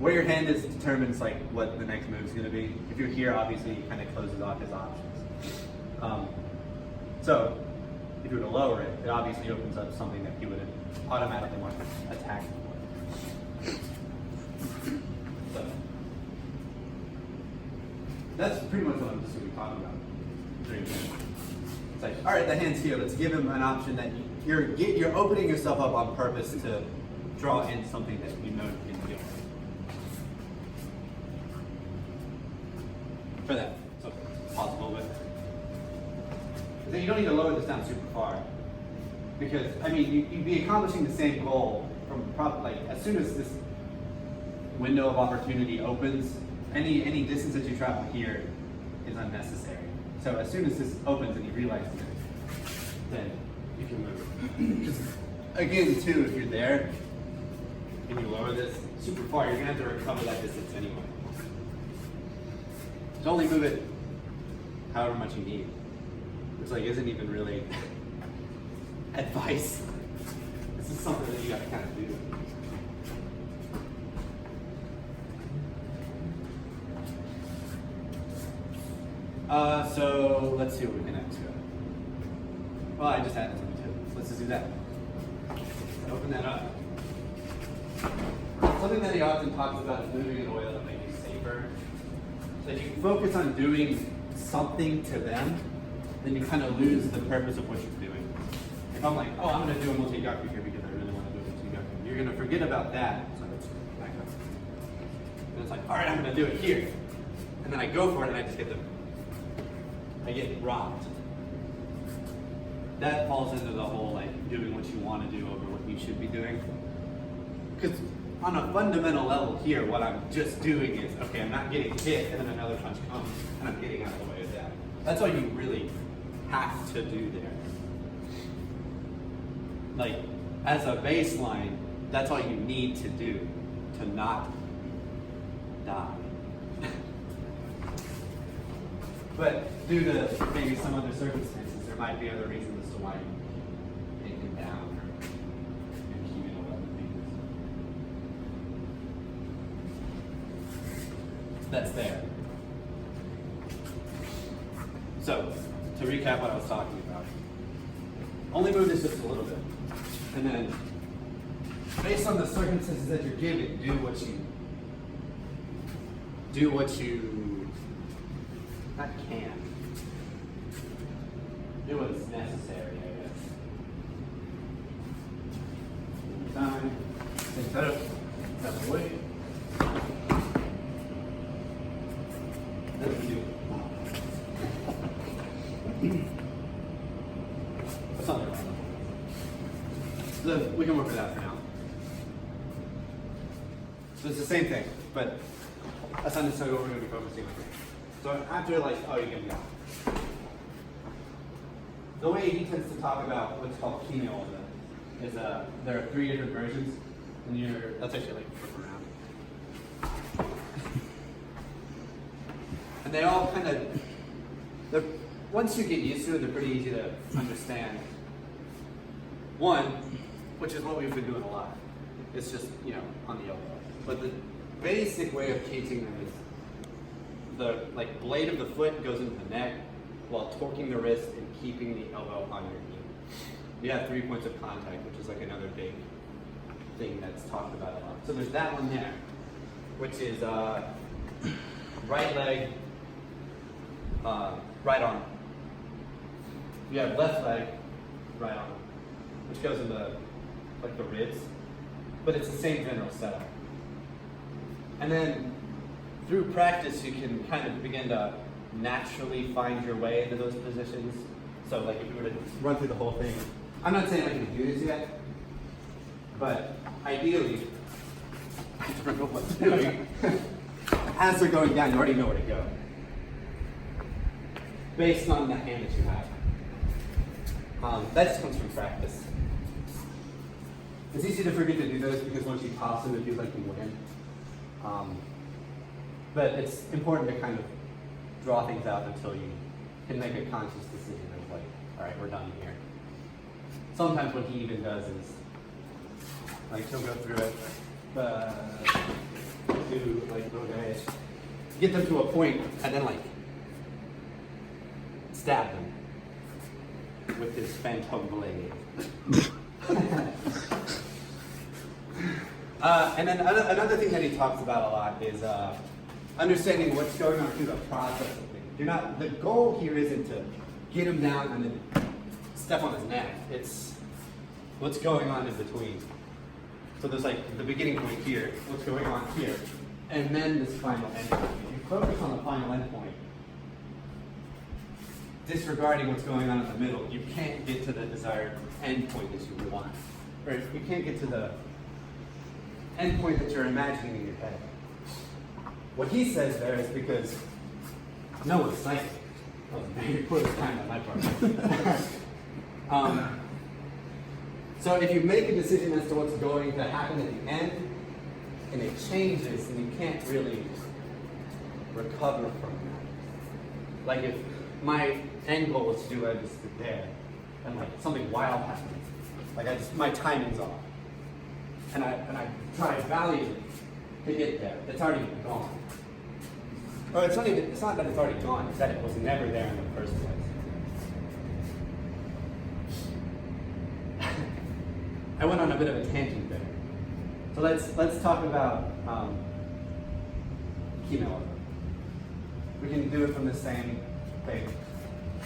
where your hand is determines like what the next move is going to be. If you're here, obviously, he kind of closes off his options. So if you were to lower it, it obviously opens up something that he would automatically want to attack for. So that's pretty much what I'm just going to be talking about. It's like, all right, the hand's here. Let's give him an option that you're opening yourself up on purpose to draw in something that you know you can do. For that, so pause a little bit. Then you don't need to lower this down super far, because I mean you'd be accomplishing the same goal from probably like as soon as this window of opportunity opens. Any distance that you travel here is unnecessary. So as soon as this opens and you realize it, then you can move. Because again, too, if you're there and you lower this super far, you're gonna have to recover that distance anyway. Just only move it however much you need. Which like isn't even really advice. This is something that you gotta kind of do. So let's see what we can add to it. Well, I just added something to it. So let's just do that. Open that up. Something that he often talks about is moving in a way that'll make you safer. So if you focus on doing something to them, then you kind of lose the purpose of what you're doing. If I'm like, oh, I'm going to do a multi-gaku here because I really want to do a multi-gaku, you're going to forget about that. So let's back up. And it's like, all right, I'm going to do it here. And then I go for it and I just get I get rocked. That falls into the whole like doing what you want to do over what you should be doing. Because on a fundamental level here, what I'm just doing is, okay, I'm not getting hit and then another punch comes and I'm getting out of the way of that. That's all you really have to do there. Like, as a baseline, that's all you need to do to not die. But due to maybe some other circumstances, there might be other reasons as to why you take him down and keep it above the fingers. That's there. So, to recap what I was talking about, only move this just a little bit. And then, based on the circumstances that you're given, do what is necessary, I guess. Time, take that up, step away. That's what we do. That's not there. So we can work with that for now. So it's the same thing, but that's not necessarily what we're going to be focusing on. So after like, oh, you're going to go. The way he tends to talk about what's called kino is there are 3 different versions, and that's actually like flip around. And they all kind of, once you get used to it, they're pretty easy to understand. One, which is what we've been doing a lot, it's just, on the elbow. But the basic way of teaching them is the blade of the foot goes into the neck while torquing the wrist and keeping the elbow on your knee. You have 3 points of contact, which is like another big thing that's talked about a lot. So there's that one there, which is right leg, right arm. You have left leg, right arm, which goes into like the ribs, but it's the same general setup. And then through practice, you can kind of begin to naturally find your way into those positions. So like if you were to run through the whole thing, I'm not saying I can do this yet, but ideally, I don't know what to do. As they're going down, you already know where to go. Based on the hand that you have. That just comes from practice. It's easy to forget to do those because once you toss them, it feels like you win. But it's important to kind of draw things out until you can make a conscious decision of like, all right, we're done here. Sometimes what he even does is, like, he'll go through it, to like little guys, get them to a point, and then like stab them with his phantom blade. And then another thing that he talks about a lot is understanding what's going on through the process of things. The goal here isn't to get him down and then step on his neck. It's what's going on in between. So there's like the beginning point here, what's going on here, and then this final end point. If you focus on the final end point, disregarding what's going on in the middle, you can't get to the desired end point that you want. Or you can't get to the end point that you're imagining in your head. What he says there is because no one's psychic. That was a very poor time on my part. So if you make a decision as to what's going to happen at the end, and it changes, and you can't really recover from that. Like if my end goal is to do what I just did there, and like something wild happens, like my timing's off, and I try valiantly to get there, it's already gone. Or it's not that it's already gone, it's that it was never there in the first place. I went on a bit of a tangent there. So let's talk about Kino. We can do it from the same page.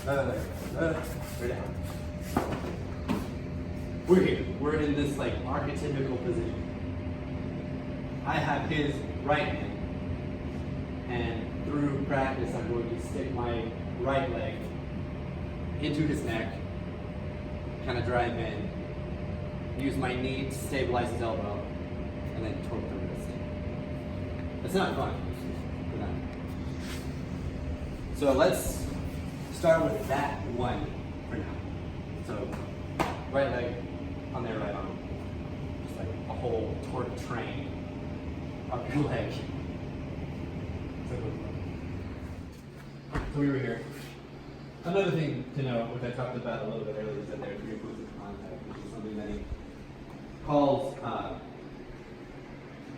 We're down. We're here. We're in this like archetypical position. I have his right hand, and through practice, I'm going to stick my right leg into his neck, kind of drive in, use my knee to stabilize his elbow, and then torque the wrist. It's not fun. So let's start with that one for now. So right leg on their right arm, just like a whole torque train up your leg. So we were here. Another thing to know, which I talked about a little bit earlier, is that there are 3 points of contact, which is something that he calls,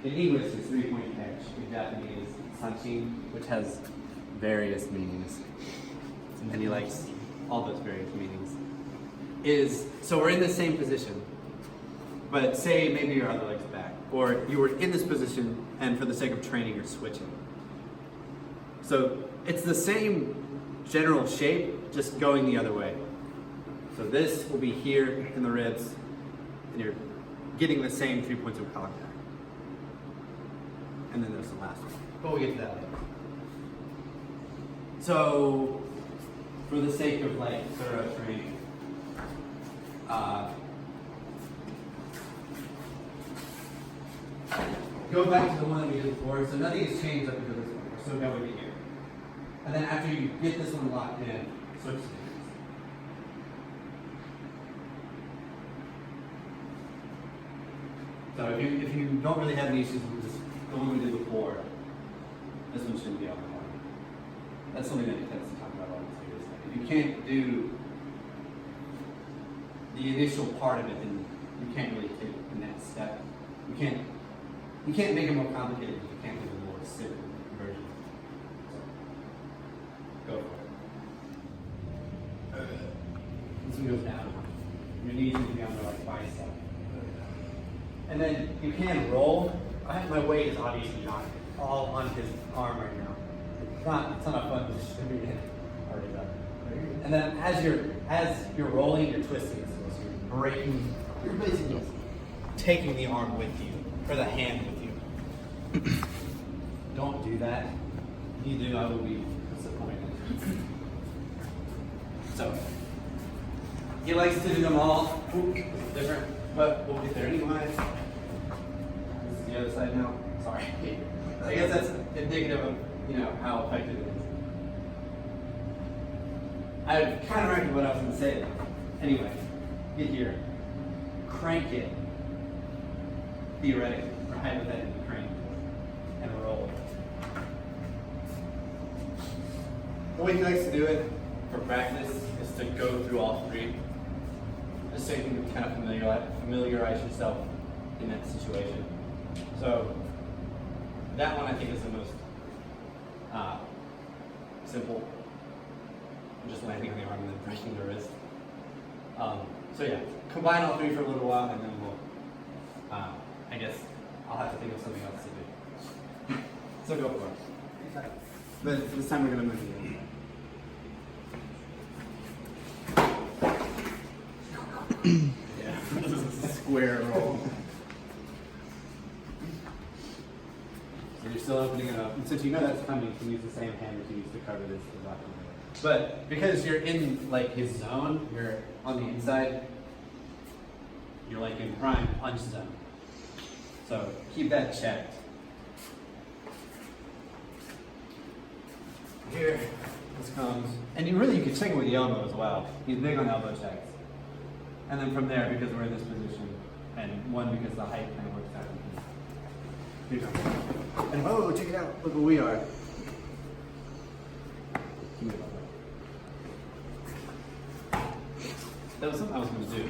in English, it's 3-point edge. In Japanese, sanchin, which has various meanings. And he likes all those various meanings. So we're in the same position, but say maybe your other leg's back, or you were in this position and for the sake of training you're switching. So it's the same general shape, just going the other way. So this will be here in the ribs, and you're getting the same 3 points of contact. And then there's the last one, but we'll get to that later. So for the sake of like thorough training, go back to the one that we did before. So nothing has changed up until this point. We're still going here. And then after you get this one locked in, switch to this. So if you don't really have any issues with just the one we did before, this one shouldn't be on the one. That's something that he tends to talk about all the series. If you can't do the initial part of it, then you can't really take the next step. You can't make it more complicated if you can't do the more simple version. So, go for it. This one goes down. Your knees need to be on the like bicep. And then you can roll. My weight is obviously not all on his arm right now. It's not a fun position to be in. And then as you're rolling, you're twisting it. So you're breaking. You're basically taking the arm with you, or the hand with you. Don't do that. If you do, I will be disappointed. So he likes to do them all. This is different, but we'll get there anyway. This is the other side now. Sorry. I guess that's indicative of how effective it is. I kind of reckoned what I was going to say though. Anyway, get here. Crank it. Theoretically, or hypothetically crank it. And roll it. The way he likes to do it for practice is to go through all 3. Just so you can kind of familiarize yourself in that situation. So, that one I think is the most simple. Just landing on the arm and then breaking the wrist. So yeah, combine all three for a little while and then we'll, I guess I'll have to think of something else to do. So go for it. But this time we're going to move the yeah, this is a square roll. So you're still opening it up. And since you know that's coming, you can use the same hand that you used to cover this document. But because you're in like his zone, you're on the inside, you're like in prime punch zone. So keep that checked. Here, this comes, and you can check it with the elbow as well. He's big on elbow checks. And then from there, because we're in this position, and one, because the height kind of works out. Here you go. And oh, check it out, look where we are. That was something I was going to do.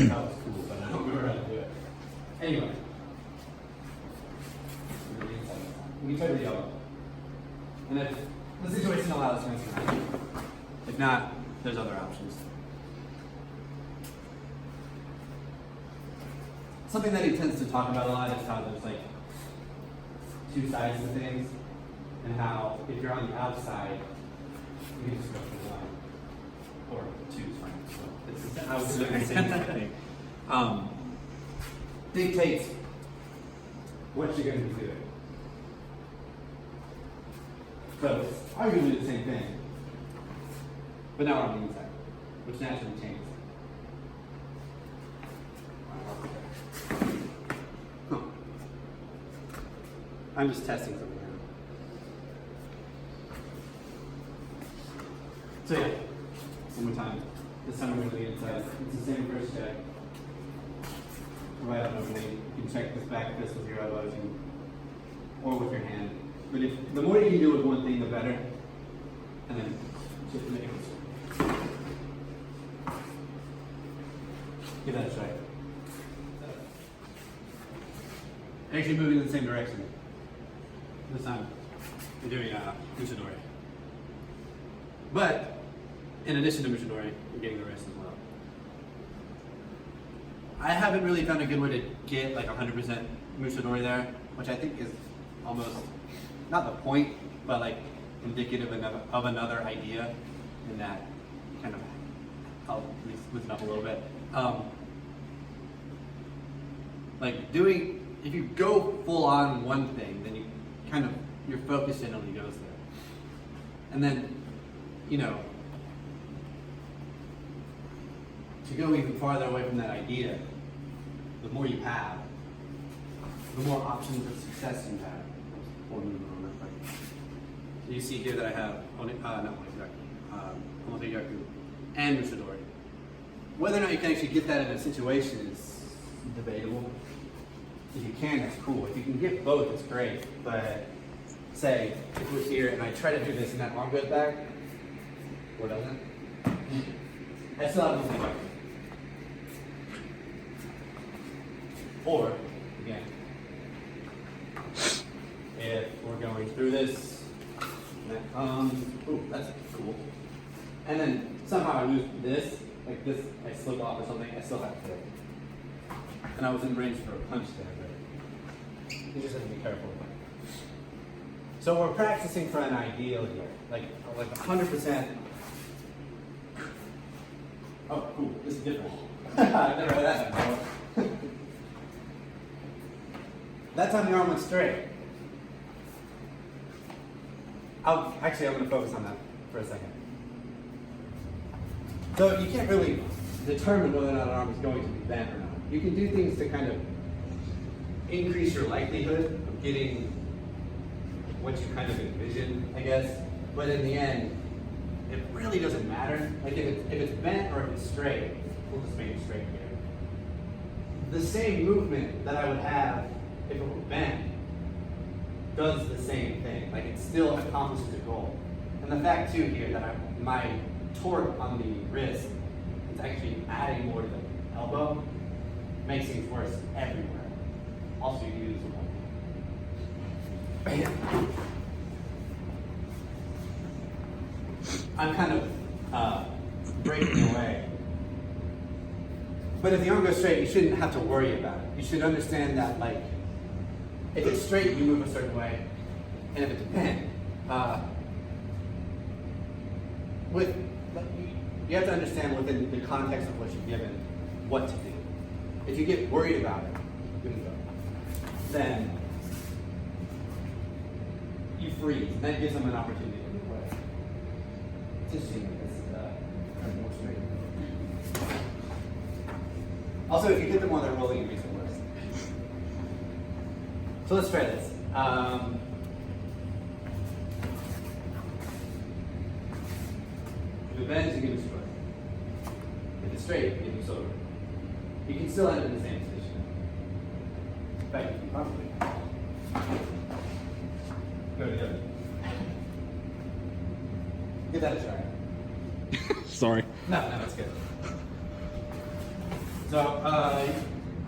That was cool, but I don't remember how to do it. Anyway. We can try the elbow. And if the situation allows, transfer. If not, there's other options. Something that he tends to talk about a lot is how there's like two sides to things, and how if you're on the outside, you can just go for one. Or two is fine. So I was doing the same thing. Dictates what you're going to be doing. So it's arguably the same thing, but now we're on the inside, which naturally changes. Huh. I'm just testing something now. So yeah, one more time. This time we're going to the inside. It's the same first check. Provide an opening. You can check this back fist with your elbows or with your hand. But if the more you can do with one thing, the better. And then shift the ankles. Give that a try. Actually moving in the same direction. This time, you're doing Bujinkan. But in addition to Bujinkan, you're getting the wrist as well. I haven't really found a good way to get like 100% Bujinkan there, which I think is almost not the point, but like indicative of another idea in that kind of, I'll at least loosen up a little bit. Like if you go full on one thing, then you're focused in only goes there. And then, to go even farther away from that idea, the more you have, the more options of success you have. So you see here that I have Omoteyaku and Mushidori. Whether or not you can actually get that in a situation is debatable. If you can, that's cool. If you can get both, it's great. But say, if it was here and I try to do this and that arm goes back, or doesn't, I still have Omoteyaku. Or, again, if we're going through this, and that comes, ooh, that's cool. And then somehow I lose this, like this, I slip off or something, I still have to. And I was in range for a punch there, but you just have to be careful. So we're practicing for an ideal here, like 100%. Oh, cool, this is different. I've never had that before. That time the arm went straight. I'm going to focus on that for a second. So you can't really determine whether or not an arm is going to be bent or not. You can do things to kind of increase your likelihood of getting what you kind of envision, I guess. But in the end, it really doesn't matter. Like if it's bent or if it's straight, we'll just make it straight here. The same movement that I would have if it were bent does the same thing. Like it still accomplishes a goal. And the fact too here that my torque on the wrist is actually adding more to the elbow makes things worse everywhere. Also, you use one. I'm kind of breaking away. But if the arm goes straight, you shouldn't have to worry about it. You should understand that, like, if it's straight, you move a certain way, and if it's bent, you have to understand within the context of what you're given what to do. If you get worried about it, then you freeze, and that gives them an opportunity to move away. It's interesting because it's more straight. Also, if you get them while they're rolling, it makes it worse. So let's try this. If it bends, you give it square. If it's straight, you give it over. You can still end up in the same position. In fact, you can probably go to the other. Give that a try. Sorry. No, it's good. So,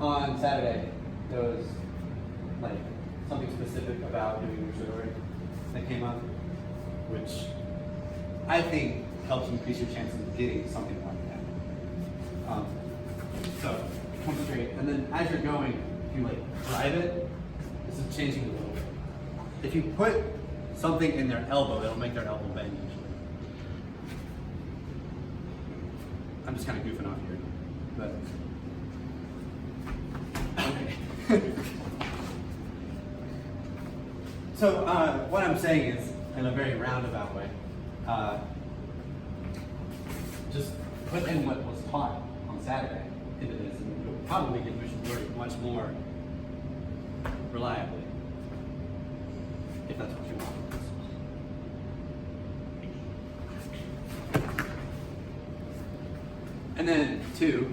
on Saturday, there was like something specific about doing Shidoshi that came up, which I think helps increase your chances of getting something like that. So, come straight, and then as you're going, if you like drive it, this is changing a little bit. If you put something in their elbow, it'll make their elbow bend usually. I'm just kind of goofing off here, but. Okay. So what I'm saying is, in a very roundabout way, just put in what was taught on Saturday into this, and you'll probably get Shidoshi much more reliably, if that's what you want. And then two,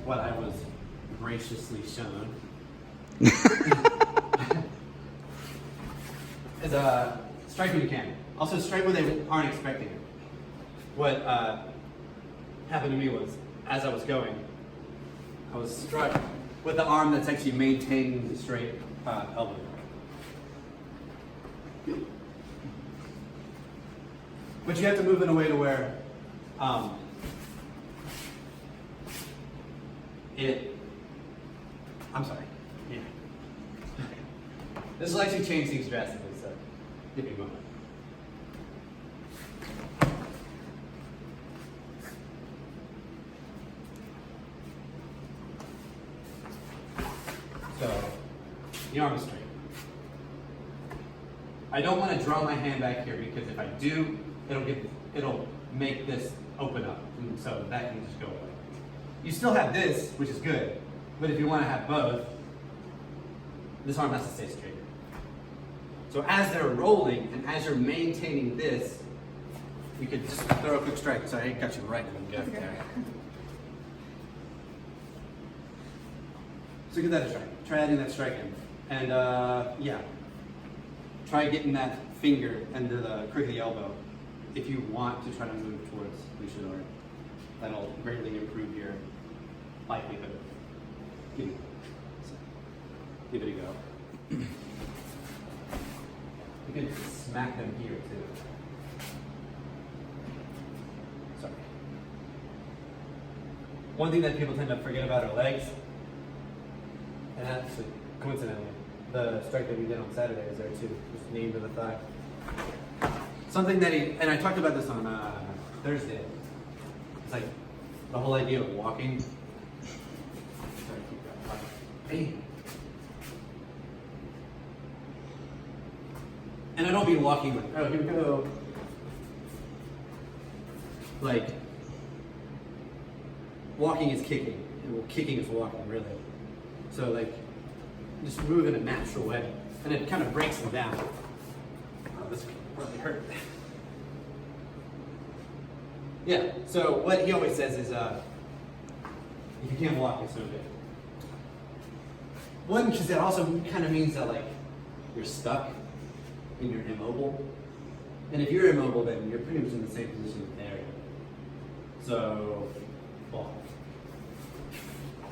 what I was graciously shown is strike when you can. Also strike when they aren't expecting it. What happened to me was, as I was going, I was struck with the arm that's actually maintaining the straight elbow. But you have to move in a way to where I'm sorry. Yeah. This will actually change things drastically, so give me a moment. So, the arm is straight. I don't want to draw my hand back here because if I do, it'll make this open up, and so that can just go away. You still have this, which is good, but if you want to have both, this arm has to stay straight. So as they're rolling and as you're maintaining this, you could just throw a quick strike. Sorry, I got you right in the gut there. So give that a try. Try adding that strike in. And yeah, try getting that finger under the crook of the elbow if you want to try to move towards Shidoshi. That'll greatly improve your likelihood. Give it a go. You can smack them here too. Sorry. One thing that people tend to forget about are legs. And actually, coincidentally, the strike that we did on Saturday is there too, just knee to the thigh. Something that and I talked about this on Thursday. It's like the whole idea of walking. Sorry, keep going. Hey. And I don't mean walking like, oh, here we go. Like, walking is kicking, and kicking is walking, really. So, like, just move in a natural way, and it kind of breaks them down. Oh, this really hurt. Yeah, so what he always says is, if you can't walk, it's no good. One, because it also kind of means that, like, you're stuck and you're immobile. And if you're immobile, then you're pretty much in the same position that they're in. So, walk.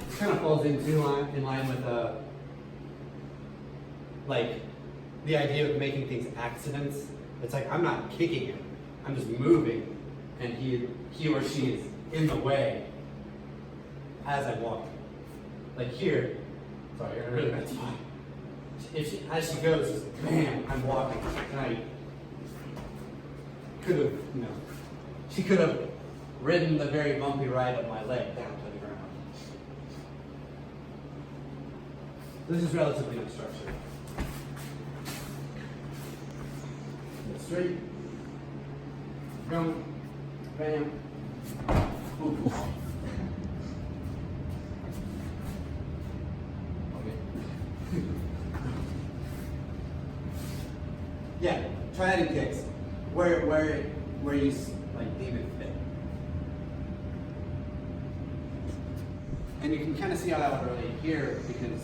This kind of falls in line with like the idea of making things accidents. It's like I'm not kicking him, I'm just moving, and he or she is in the way as I walk. Like here, sorry, I really bad spot. As she goes, just bam, I'm walking, and I could have, she could have ridden the very bumpy ride of my leg down to the ground. This is relatively unstructured. Go straight, going, bam, ooh. Okay. Yeah, try that in kicks. Where you like deem it fit. And you can kind of see how that would relate here, because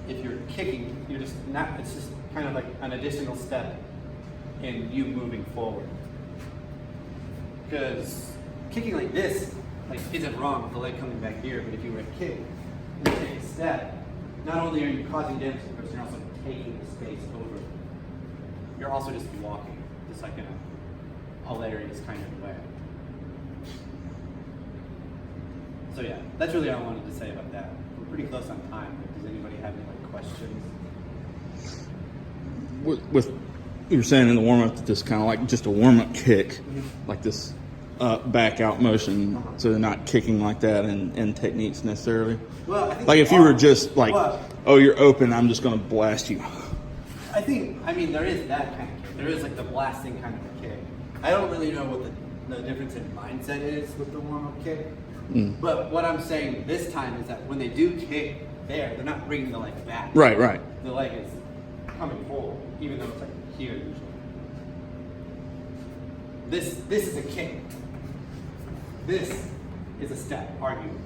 if you're kicking, you're just not, it's just kind of like an additional step in you moving forward. Because kicking like this, like, isn't wrong with the leg coming back here, but if you were to kick and take a step, not only are you causing damage to the person, you're also taking the space over. You're also just walking, just like in a hilarious kind of way. So yeah, that's really all I wanted to say about that. We're pretty close on time. Does anybody have any like questions? With you were saying in the warm up that this kind of like just a warm up kick, like this back out motion, so they're not kicking like that in techniques necessarily. Well, I think like if you were just like, oh, you're open, I'm just going to blast you. I mean, there is that kind of kick. There is like the blasting kind of a kick. I don't really know what the difference in mindset is with the warm up kick. But what I'm saying this time is that when they do kick there, they're not bringing the leg back. Right. The leg is coming forward, even though it's like here usually. This is a kick. This is a step, arguably.